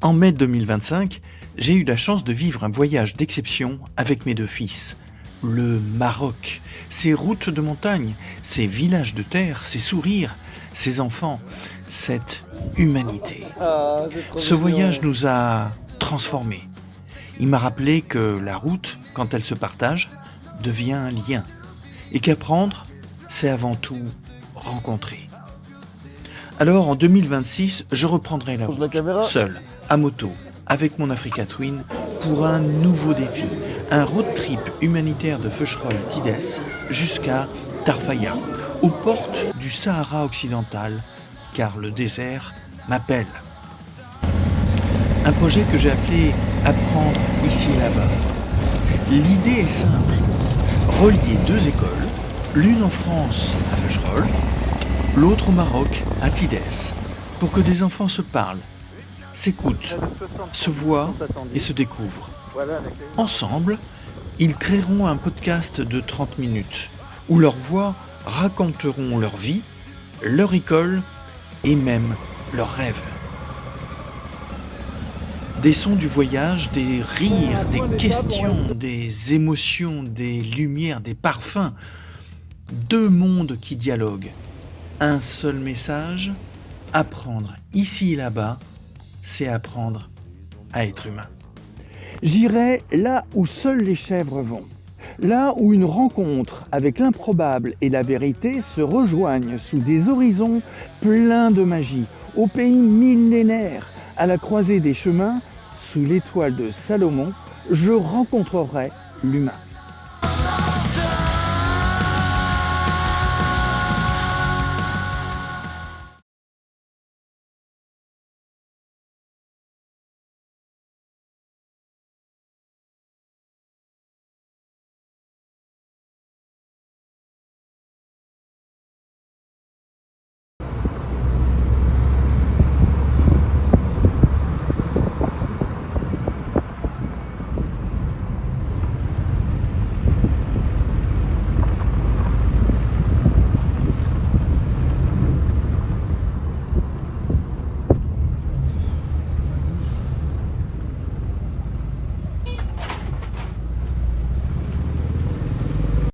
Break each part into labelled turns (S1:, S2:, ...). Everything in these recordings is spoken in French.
S1: En mai 2025, j'ai eu la chance de vivre un voyage d'exception avec mes deux fils. Le Maroc, ses routes de montagne, ses villages de terre, ses sourires, ses enfants, cette humanité.
S2: Ah, c'est trop
S1: Ce voyage
S2: mignon.
S1: nous a transformés. Il m'a rappelé que la route, quand elle se partage, devient un lien. Et qu'apprendre, c'est avant tout rencontrer. Alors en 2026, je reprendrai la
S2: Change la
S1: route,
S2: caméra.
S1: seul, à moto, avec mon Africa Twin, pour un nouveau défi, un road trip humanitaire de Feucherolles-Tidès jusqu'à Tarfaya, aux portes du Sahara occidental, car le désert m'appelle. Un projet que j'ai appelé Apprendre ici et là-bas. L'idée est simple, relier deux écoles, l'une en France à Feucherolles, l'autre au Maroc à Tidès, pour que des enfants se parlent, s'écoutent, se voient et se découvrent. Ensemble, ils créeront un podcast de 30 minutes où leurs voix raconteront leur vie, leur école et même leurs rêves. Des sons du voyage, des rires, des questions, des émotions, des lumières, des parfums. Deux mondes qui dialoguent. Un seul message, apprendre ici et là-bas, c'est apprendre à être humain.
S3: J'irai là où seules les chèvres vont. Là où une rencontre avec l'improbable et la vérité se rejoignent sous des horizons pleins de magie, au pays millénaire, à la croisée des chemins, sous l'étoile de Salomon, je rencontrerai l'humain.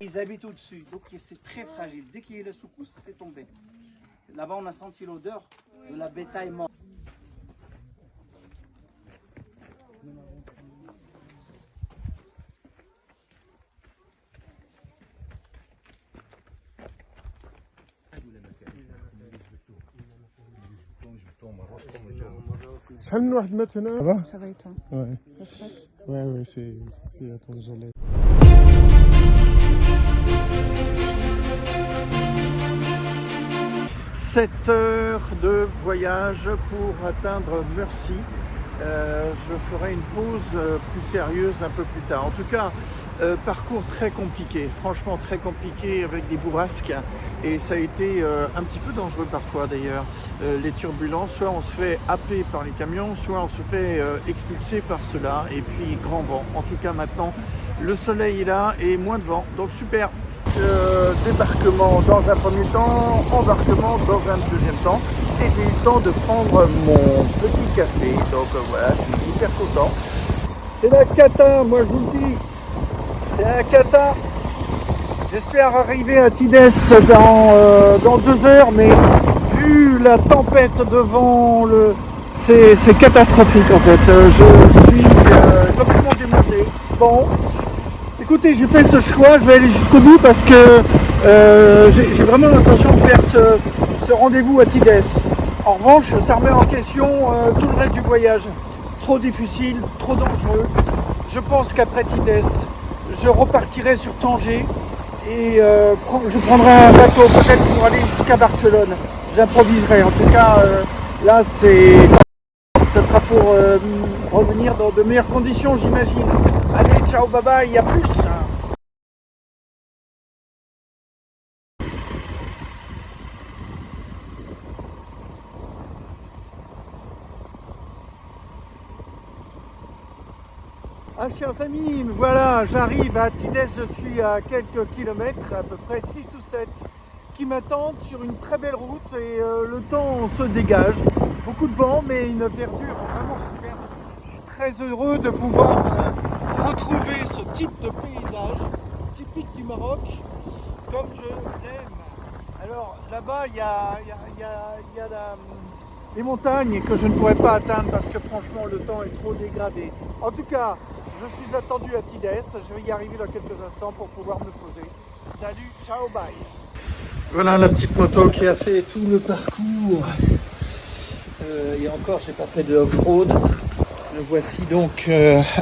S4: Ils habitent au-dessus, donc c'est très fragile. Dès qu'il y a la secousse, c'est tombé. Là-bas, on a senti l'odeur de la bétail mort.
S5: شحال من واحد مات هنا؟
S6: Ça va et toi?
S5: Ouais,
S6: Ça se passe?
S5: ouais, attends, j'enlève.
S3: 7 heures de voyage pour atteindre Murcie. Je ferai une pause plus sérieuse un peu plus tard. En tout cas, parcours très compliqué, franchement très compliqué avec des bourrasques et ça a été un petit peu dangereux parfois d'ailleurs. Les turbulences, soit on se fait happer par les camions, soit on se fait expulser par cela et puis grand vent. En tout cas maintenant, le soleil est là et moins de vent, donc super.
S2: Débarquement dans un premier temps, embarquement dans un deuxième temps. Et j'ai eu le temps de prendre mon petit café. Donc voilà, je suis hyper content.
S3: C'est la cata, moi je vous le dis. C'est la cata. J'espère arriver à Tidès dans 2 heures, mais vu la tempête devant c'est catastrophique en fait. Je suis complètement démonté. Bon, écoutez, j'ai fait ce choix, je vais aller jusqu'au bout parce que j'ai vraiment l'intention de faire ce rendez-vous à Tidès. En revanche, ça remet en question tout le reste du voyage. Trop difficile, trop dangereux. Je pense qu'après Tidès, je repartirai sur Tanger et je prendrai un bateau peut-être pour aller jusqu'à Barcelone. J'improviserai. En tout cas, là, ça sera pour revenir dans de meilleures conditions, j'imagine. Allez, ciao, bye bye, à plus. Ah, chers amis, voilà, j'arrive à Tidès, je suis à quelques kilomètres, à peu près 6 ou 7, qui m'attendent sur une très belle route et le temps se dégage. Beaucoup de vent, mais une verdure vraiment superbe. très heureux de pouvoir retrouver ce type de paysage typique du Maroc comme je l'aime. Alors là-bas, il y a les montagnes que je ne pourrais pas atteindre parce que franchement le temps est trop dégradé. En tout cas, je suis attendu à Tidès, je vais y arriver dans quelques instants pour pouvoir me poser. Salut, ciao, bye. Voilà la petite moto qui a fait tout le parcours. Et encore, j'ai pas fait de off-road. Me voici donc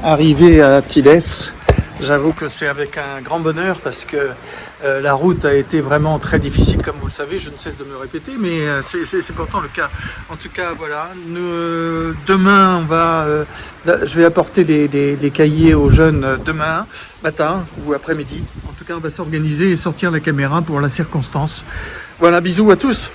S3: arrivé à Tidès. J'avoue que c'est avec un grand bonheur parce que la route a été vraiment très difficile, comme vous le savez, je ne cesse de me répéter, mais c'est pourtant le cas. En tout cas, voilà, demain, je vais apporter des cahiers aux jeunes demain matin ou après-midi. En tout cas, on va s'organiser et sortir la caméra pour la circonstance. Voilà, bisous à tous.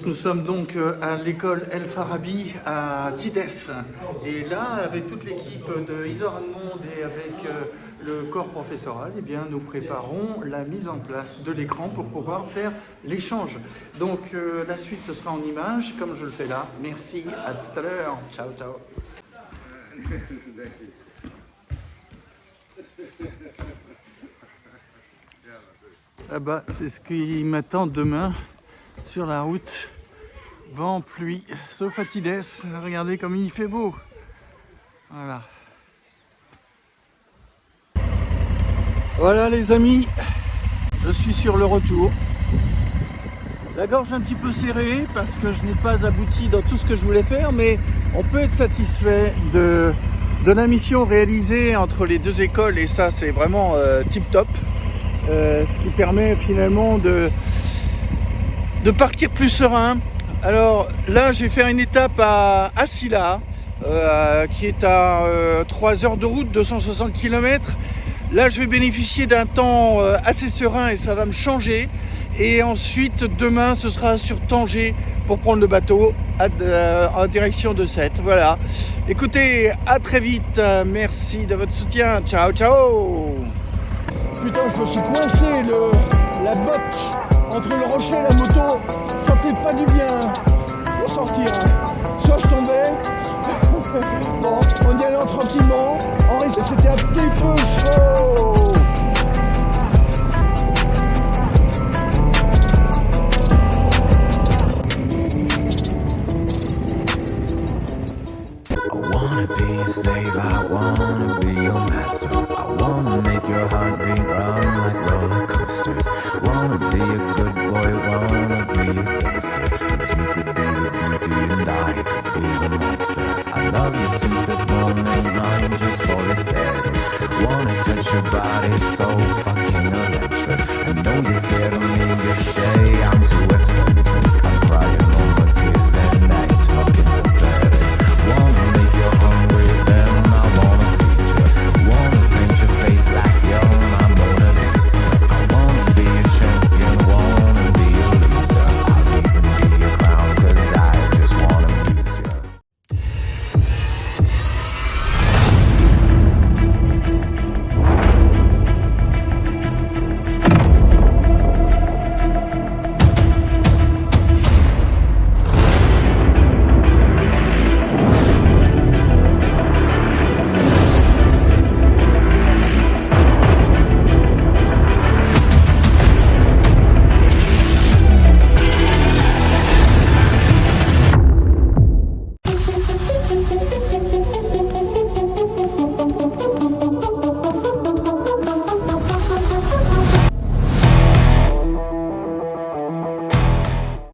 S3: Nous sommes donc à l'école El Farabi à Tidès et là avec toute l'équipe de Isor Allemande et avec le corps professoral, eh bien, nous préparons la mise en place de l'écran pour pouvoir faire l'échange. Donc la suite ce sera en images comme je le fais là. Merci, à tout à l'heure. Ciao, ciao. Ah bah, c'est ce qui m'attend demain. Sur la route, vent, pluie, sauf à Tidès, regardez comme il fait beau. Voilà. Voilà les amis, je suis sur le retour. La gorge un petit peu serrée parce que je n'ai pas abouti dans tout ce que je voulais faire, mais on peut être satisfait de la mission réalisée entre les deux écoles et ça c'est vraiment tip top. Ce qui permet finalement de partir plus serein. Alors là, je vais faire une étape à Silla, qui est à 3 heures de route, 260 km. Là, je vais bénéficier d'un temps assez serein et ça va me changer. Et ensuite, demain, ce sera sur Tanger pour prendre le bateau en direction de Sète. Voilà. Écoutez, à très vite. Merci de votre soutien. Ciao, ciao. Putain, je me suis coincé la botte entre le rocher et la moto, ça fait pas du bien pour sortir. Soit je tombais, bon, on y allait tranquillement, en réalité c'était un petit peu chaud.
S6: I wanna be a slave, I wanna be your master. I wanna make your heart beat round like roller coasters. Wanna be a good boy, wanna be a gangster. 'Cause you could be the beauty and I could be the monster. I love you since this moment, mine just for instead. Wanna touch your body, it's so fucking electric. I know you're scared of me, you say I'm too excellent.